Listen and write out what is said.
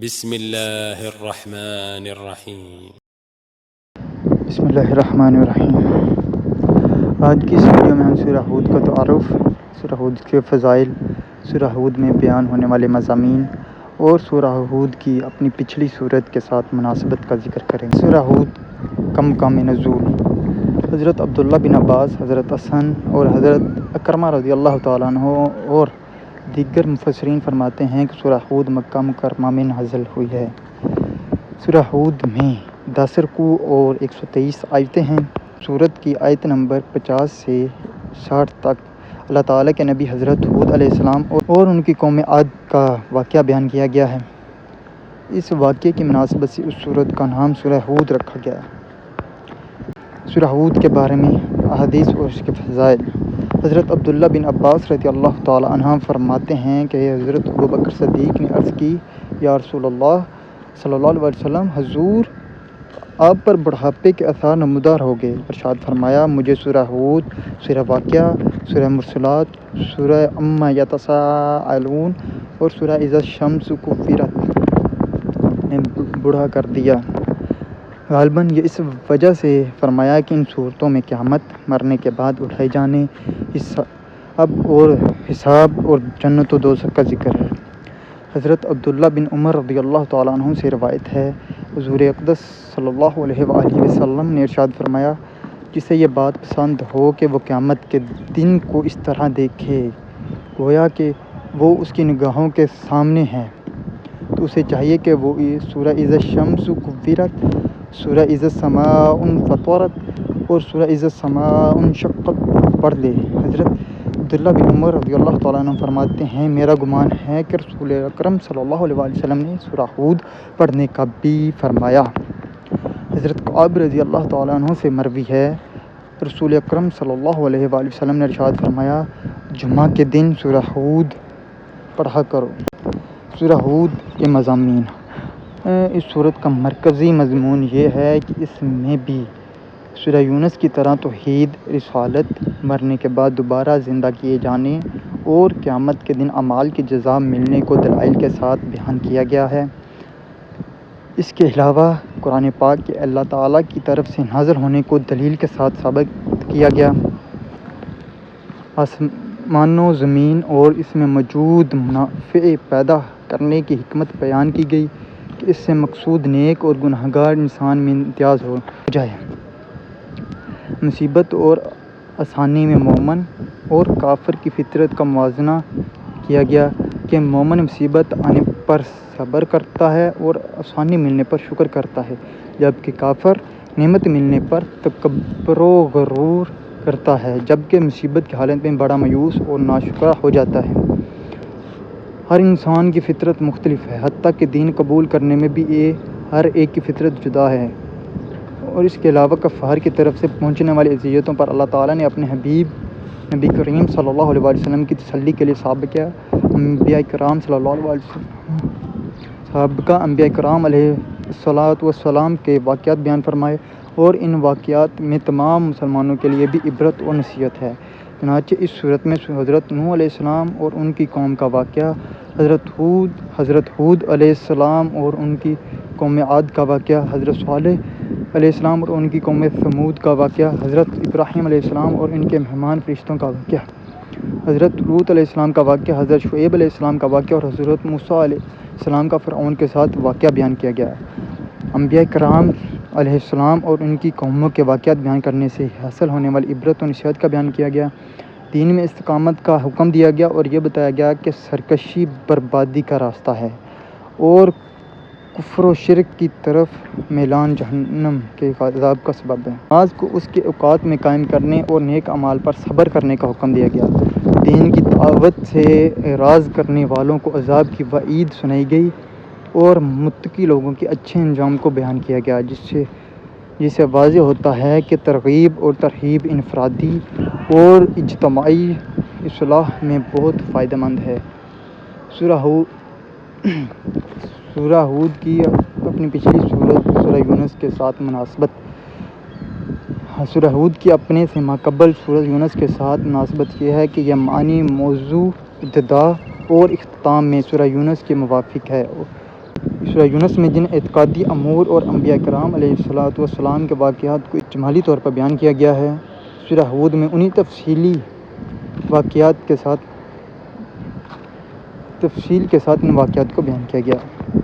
بسم اللہ الرحمن الرحیم۔ بسم اللہ الرحمن الرحیم۔ آج کی اس ویڈیو میں ہم سورہ ہود کا تعارف، سورہ ہود کے فضائل، سورہ ہود میں بیان ہونے والے مضامین اور سورہ ہود کی اپنی پچھلی صورت کے ساتھ مناسبت کا ذکر کریں گے۔ سورہ ہود کا مقام نزول۔ حضرت عبداللہ بن عباس، حضرت حسن اور حضرت اکرمہ رضی اللہ تعالیٰ عنہ اور دیگر مفسرین فرماتے ہیں کہ سورہ ہود مکہ مکرمہ میں نازل ہوئی ہے۔ سورہ ہود میں 10 رکوع اور 123 آیتیں ہیں۔ سورت کی آیت نمبر 50 سے 60 تک اللہ تعالیٰ کے نبی حضرت ہود علیہ السلام اور ان کی قوم عاد کا واقعہ بیان کیا گیا ہے۔ اس واقعے کی مناسبت سے اس سورت کا نام سورہ ہود رکھا گیا ہے۔ سورہ ہود کے بارے میں احادیث اور اس کے فضائل۔ حضرت عبداللہ بن عباس رضی اللہ تعالیٰ عنہ فرماتے ہیں کہ حضرت ابوبکر صدیق نے عرض کی، یا رسول اللہ صلی اللہ علیہ وسلم، حضور آپ پر بڑھاپے کے آثار نمودار ہو گئے۔ ارشاد فرمایا، مجھے سورہ ہود، سورہ واقعہ، سورہ مرسلات، سورہ عما یتساءلون اور سورہ اذا الشمس کورت نے بوڑھا کر دیا۔ غالباً یہ اس وجہ سے فرمایا کہ ان صورتوں میں قیامت، مرنے کے بعد اٹھائے جانے، حساب اور جنت و دوزخ کا ذکر ہے۔ حضرت عبداللہ بن عمر رضی اللہ تعالیٰ عنہ سے روایت ہے، حضور اقدس صلی اللہ علیہ وآلہ وسلم نے ارشاد فرمایا، جسے یہ بات پسند ہو کہ وہ قیامت کے دن کو اس طرح دیکھے گویا کہ وہ اس کی نگاہوں کے سامنے ہے، تو اسے چاہیے کہ وہ سورہ اذا الشمس کورت، سورہ اذا السماء انفطرت اور سورہ اذا السماء انشقت پڑھ لے۔ حضرت عبداللہ بن عمر رضی اللہ تعالیٰ عنہ فرماتے ہیں، میرا گمان ہے کہ رسول اکرم صلی اللہ علیہ وسلم نے سورہ ہود پڑھنے کا بھی فرمایا۔ حضرت کعب رضی اللہ تعالیٰ عنہ سے مروی ہے، رسول اکرم صلی اللہ علیہ وسلم نے ارشاد فرمایا، جمعہ کے دن سورہ ہود پڑھا کرو۔ سورہ ہود کے مضامین۔ اس سورت کا مرکزی مضمون یہ ہے کہ اس میں بھی سورہ یونس کی طرح توحید، رسالت، مرنے کے بعد دوبارہ زندہ کیے جانے اور قیامت کے دن اعمال کی جزا ملنے کو دلائل کے ساتھ بیان کیا گیا ہے۔ اس کے علاوہ قرآن پاک کے اللہ تعالیٰ کی طرف سے نازل ہونے کو دلیل کے ساتھ ثابت کیا گیا۔ آسمان و زمین اور اس میں موجود منافع پیدا کرنے کی حکمت بیان کی گئی کہ اس سے مقصود نیک اور گنہگار انسان میں امتیاز ہو جائے۔ مصیبت اور آسانی میں مومن اور کافر کی فطرت کا موازنہ کیا گیا کہ مومن مصیبت آنے پر صبر کرتا ہے اور آسانی ملنے پر شکر کرتا ہے، جبکہ کافر نعمت ملنے پر تکبر و غرور کرتا ہے، جبکہ مصیبت کی حالت میں بڑا مایوس اور ناشکرا ہو جاتا ہے۔ ہر انسان کی فطرت مختلف ہے، حتیٰ کہ دین قبول کرنے میں بھی ہر ایک کی فطرت جدا ہے، اور اس کے علاوہ کفار کی طرف سے پہنچنے والی اذیتوں پر اللہ تعالیٰ نے اپنے حبیب نبی کریم صلی اللہ علیہ وسلم کی تسلی کے لیے سابقہ انبیاء کرام علیہ السلام کے واقعات بیان فرمائے، اور ان واقعات میں تمام مسلمانوں کے لیے بھی عبرت اور نصیحت ہے۔ چنانچہ اس صورت میں حضرت نوح علیہ السلام اور ان کی قوم کا واقعہ، حضرت ہود علیہ السلام اور ان کی قوم عاد کا واقعہ، حضرت صالح علیہ السلام اور ان کی قوم ثمود کا واقعہ، حضرت ابراہیم علیہ السلام اور ان کے مہمان فرشتوں کا واقعہ، حضرت لوط علیہ السلام کا واقعہ، حضرت شعیب علیہ السلام کا واقعہ اور حضرت موسیٰ علیہ السلام کا فرعون کے ساتھ واقعہ بیان کیا گیا ہے۔ انبیاء کرام علیہ السلام اور ان کی قوموں کے واقعات بیان کرنے سے حاصل ہونے والی عبرت و نصیحت کا بیان کیا گیا۔ دین میں استقامت کا حکم دیا گیا اور یہ بتایا گیا کہ سرکشی بربادی کا راستہ ہے اور کفر و شرک کی طرف میلان جہنم کے عذاب کا سبب ہے۔ نماز کو اس کے اوقات میں قائم کرنے اور نیک اعمال پر صبر کرنے کا حکم دیا گیا۔ دین کی دعوت سے اعراض کرنے والوں کو عذاب کی وعید سنائی گئی اور متقی لوگوں کے اچھے انجام کو بیان کیا گیا، جس سے واضح ہوتا ہے کہ ترغیب اور ترہیب انفرادی اور اجتماعی اصلاح میں بہت فائدہ مند ہے۔ سورہ ہود کی اپنی پچھلی صورت سورہ یونس کے ساتھ مناسبت۔ سورہ ہود کی اپنے سے ماقبل سورہ یونس کے ساتھ مناسبت یہ ہے کہ یہ معنی، موضوع، ابتدا اور اختتام میں سورہ یونس کے موافق ہے۔ سورہ یونس میں جن اعتقادی امور اور انبیاء کرام علیہ السلام کے واقعات کو اجمالی طور پر بیان کیا گیا ہے، سورہ ہود میں انہی تفصیل کے ساتھ ان واقعات کو بیان کیا گیا ہے۔